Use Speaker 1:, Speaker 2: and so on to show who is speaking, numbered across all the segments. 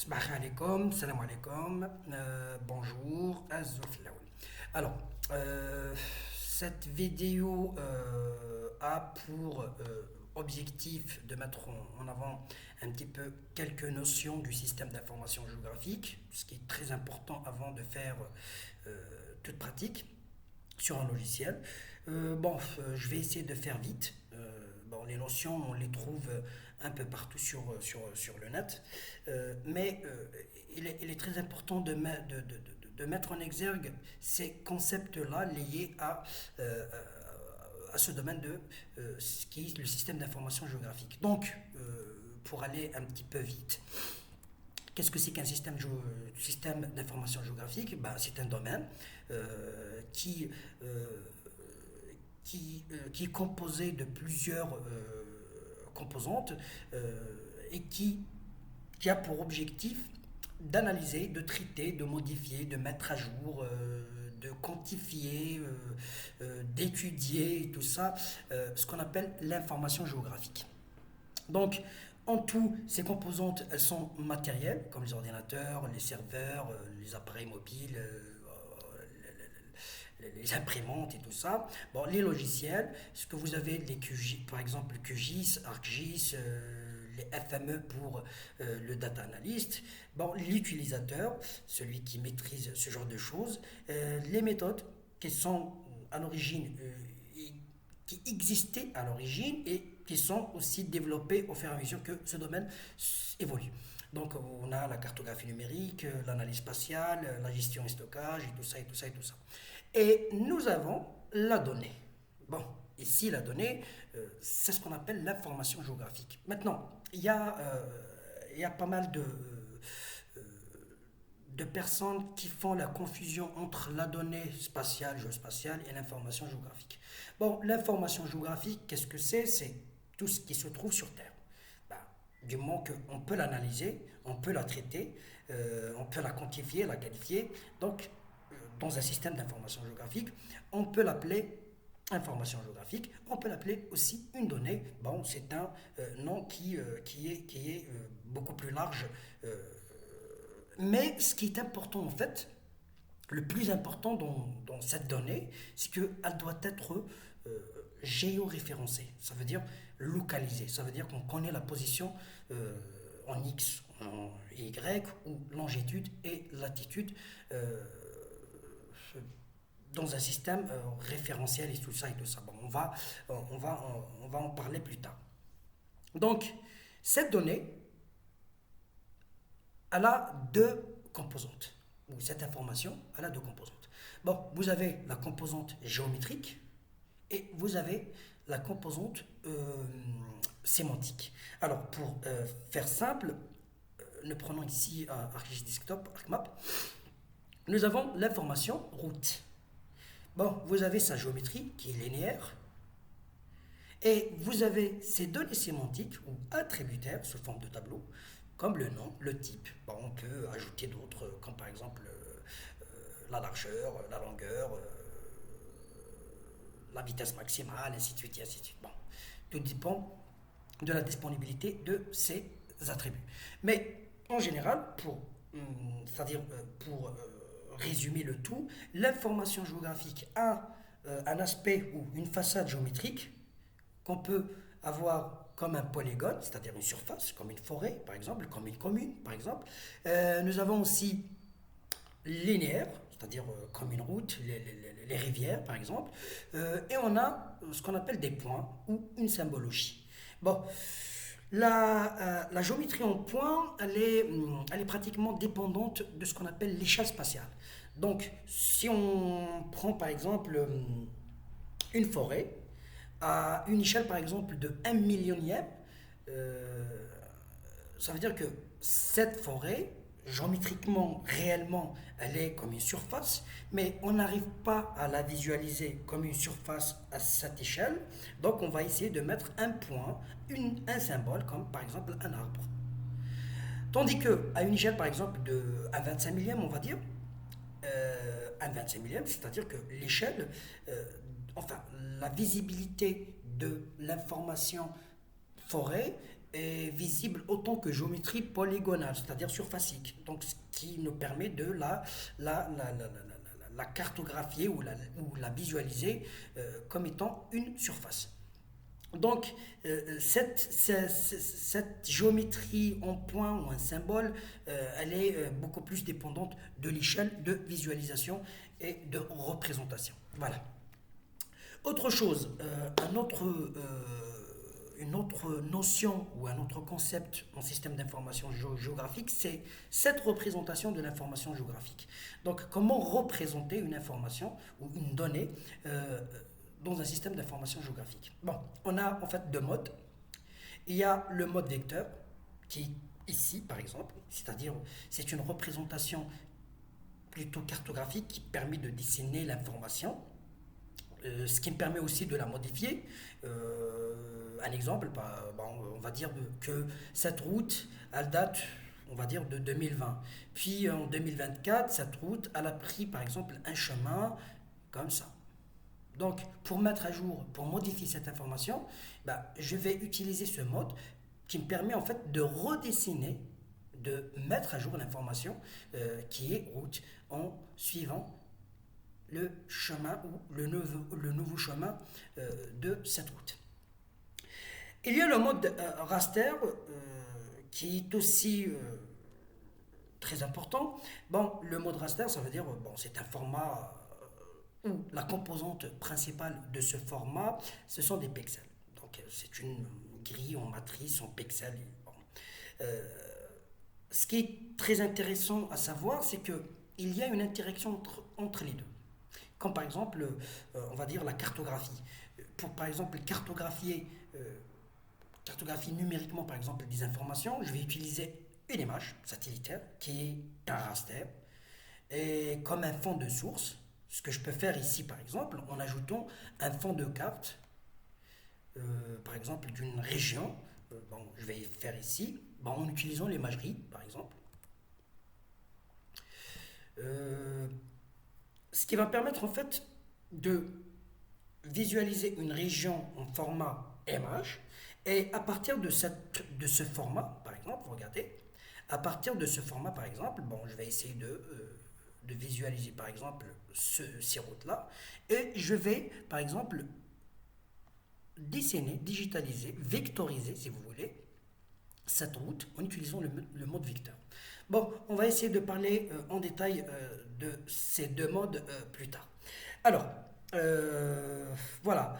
Speaker 1: Sabah alaikum, salam alaikum, bonjour, Azouf Laoul. Alors, cette vidéo a pour objectif de mettre en avant un petit peu quelques notions du système d'information géographique, ce qui est très important avant de faire toute pratique sur un logiciel. Je vais essayer de faire vite. Les notions, on les trouve un peu partout sur le net, il est très important de mettre en exergue ces concepts-là liés à ce domaine de ce qui est le système d'information géographique. Donc, pour aller un petit peu vite, qu'est-ce que c'est qu'un système d'information géographique? C'est un domaine qui, qui est composé de plusieurs composantes et qui a pour objectif d'analyser, de traiter, de modifier, de mettre à jour, de quantifier, d'étudier, tout ça, ce qu'on appelle l'information géographique. Donc, en tout, ces composantes, elles sont matérielles, comme les ordinateurs, les serveurs, les appareils mobiles, les imprimantes et tout ça. Bon, les logiciels, ce que vous avez, les QG, par exemple QGIS, ArcGIS, les FME pour le data analyst. Bon, l'utilisateur, celui qui maîtrise ce genre de choses. Les méthodes qui sont à l'origine, qui existaient à l'origine et qui sont aussi développées au fur et à mesure que ce domaine évolue. Donc on a la cartographie numérique, l'analyse spatiale, la gestion et stockage et tout ça et tout ça et tout ça. Et nous avons la donnée. Bon, ici la donnée, c'est ce qu'on appelle l'information géographique. Maintenant, il y a pas mal de personnes qui font la confusion entre la donnée spatiale, géospatiale et l'information géographique. Bon, l'information géographique, qu'est-ce que c'est? C'est tout ce qui se trouve sur Terre. Du moment qu'on peut l'analyser, on peut la traiter, on peut la quantifier, la qualifier. Donc, dans un système d'information géographique, on peut l'appeler information géographique, on peut l'appeler aussi une donnée. Bon, c'est un nom qui est beaucoup plus large. Mais ce qui est important en fait, le plus important dans cette donnée, c'est qu'elle doit être géoréférencée. Ça veut dire localisée. Ça veut dire qu'on connaît la position en X, en Y, ou longitude et latitude dans un système référentiel et tout ça et tout ça. Bon, on va en parler plus tard. Donc, cette donnée, elle a deux composantes. Ou cette information, elle a deux composantes. Bon, vous avez la composante géométrique et vous avez la composante sémantique. Alors, pour faire simple, nous prenons ici ArcGIS Desktop, ArcMap. Nous avons l'information route. Bon, vous avez sa géométrie qui est linéaire. Et vous avez ces données sémantiques ou attributaires sous forme de tableau, comme le nom, le type. Bon, on peut ajouter d'autres, comme par exemple la largeur, la longueur, la vitesse maximale, ainsi de suite, et ainsi de suite. Bon, tout dépend de la disponibilité de ces attributs. Mais en général, c'est-à-dire pour résumer le tout, l'information géographique a un aspect ou une façade géométrique qu'on peut avoir comme un polygone, c'est-à-dire une surface, comme une forêt par exemple, comme une commune par exemple. Nous avons aussi linéaire, c'est-à-dire comme une route, les rivières par exemple. Et on a ce qu'on appelle des points ou une symbologie. Bon, la géométrie en points, elle est pratiquement dépendante de ce qu'on appelle l'échelle spatiale. Donc, si on prend par exemple une forêt, à une échelle par exemple de 1 millionième, ça veut dire que cette forêt, géométriquement, réellement, elle est comme une surface, mais on n'arrive pas à la visualiser comme une surface à cette échelle. Donc on va essayer de mettre un point, un symbole, comme par exemple un arbre. Tandis que à une échelle par exemple de 1,25 millième, on va dire, 1,25 millième, c'est-à-dire que l'échelle, enfin la visibilité de l'information forêt est visible autant que géométrie polygonale, c'est-à-dire surfacique. Donc, ce qui nous permet de la cartographier ou la visualiser comme étant une surface. Donc, cette géométrie en point ou un symbole, elle est beaucoup plus dépendante de l'échelle de visualisation et de représentation. Voilà. Autre chose, une autre notion ou un autre concept en système d'information géographique, c'est cette représentation de l'information géographique. Donc, comment représenter une information ou une donnée dans un système d'information géographique. Bon, on a en fait deux modes. Il y a le mode vecteur, qui est ici par exemple, c'est-à-dire c'est une représentation plutôt cartographique qui permet de dessiner l'information, ce qui me permet aussi de la modifier. Un exemple, on va dire que cette route, elle date, on va dire, de 2020. Puis en 2024, cette route, elle a pris par exemple un chemin comme ça. Donc, pour mettre à jour, pour modifier cette information, je vais utiliser ce mode qui me permet en fait de redessiner, de mettre à jour l'information qui est route en suivant le chemin ou le nouveau chemin de cette route. Il y a le mode raster qui est aussi très important. Bon, le mode raster, ça veut dire, c'est un format où la composante principale de ce format, ce sont des pixels. Donc, c'est une grille en matrice, en pixels. Bon. Ce qui est très intéressant à savoir, c'est qu'il y a une interaction entre les deux. Comme par exemple, on va dire la cartographie. Pour par exemple cartographier numériquement par exemple des informations, je vais utiliser une image satellitaire qui est un raster et comme un fond de source. Ce que je peux faire ici par exemple en ajoutant un fond de carte par exemple d'une région, je vais faire ici en utilisant l'imagerie par exemple. Ce qui va permettre en fait de visualiser une région en format image et à partir de ce format par exemple, regardez, à partir de ce format par exemple, je vais essayer de visualiser par exemple ces routes là et je vais par exemple dessiner, digitaliser, vectoriser si vous voulez cette route en utilisant le mode vecteur. Bon, on va essayer de parler en détail de ces deux modes plus tard. Alors, voilà.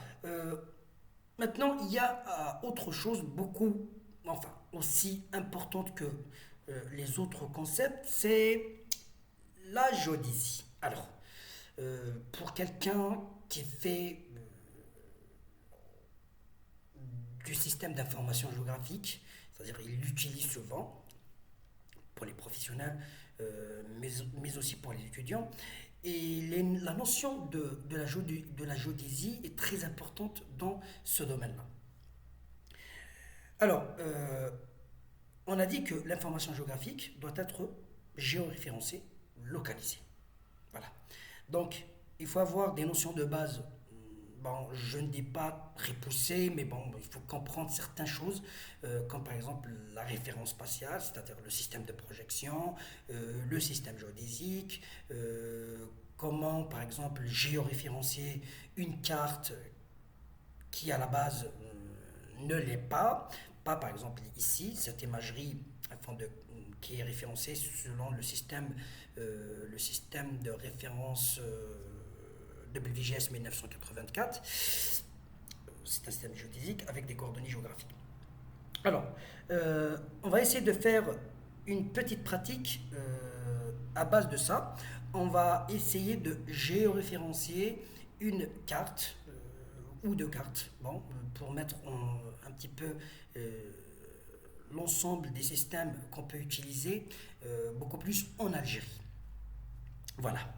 Speaker 1: Maintenant, il y a autre chose aussi importante que les autres concepts, c'est la géodésie. Alors, pour quelqu'un qui fait du système d'information géographique, c'est-à-dire il l'utilise souvent pour les professionnels, mais aussi pour les étudiants. Et la notion de la géodésie est très importante dans ce domaine-là. Alors, on a dit que l'information géographique doit être géoréférencée, localisée. Voilà. Donc, il faut avoir des notions de base. Je ne dis pas repoussées, mais il faut comprendre certaines choses, comme par exemple la référence spatiale, c'est-à-dire le système de projection, le système géodésique, comment par exemple géoréférencier une carte qui à la base ne l'est pas. Pas par exemple ici, cette imagerie qui est référencée selon le système de référence WGS 1984. C'est un système géodésique avec des coordonnées géographiques. Alors, on va essayer de faire une petite pratique à base de ça. On va essayer de géoréférencier une carte ou deux cartes, pour mettre un petit peu l'ensemble des systèmes qu'on peut utiliser beaucoup plus en Algérie. Voilà.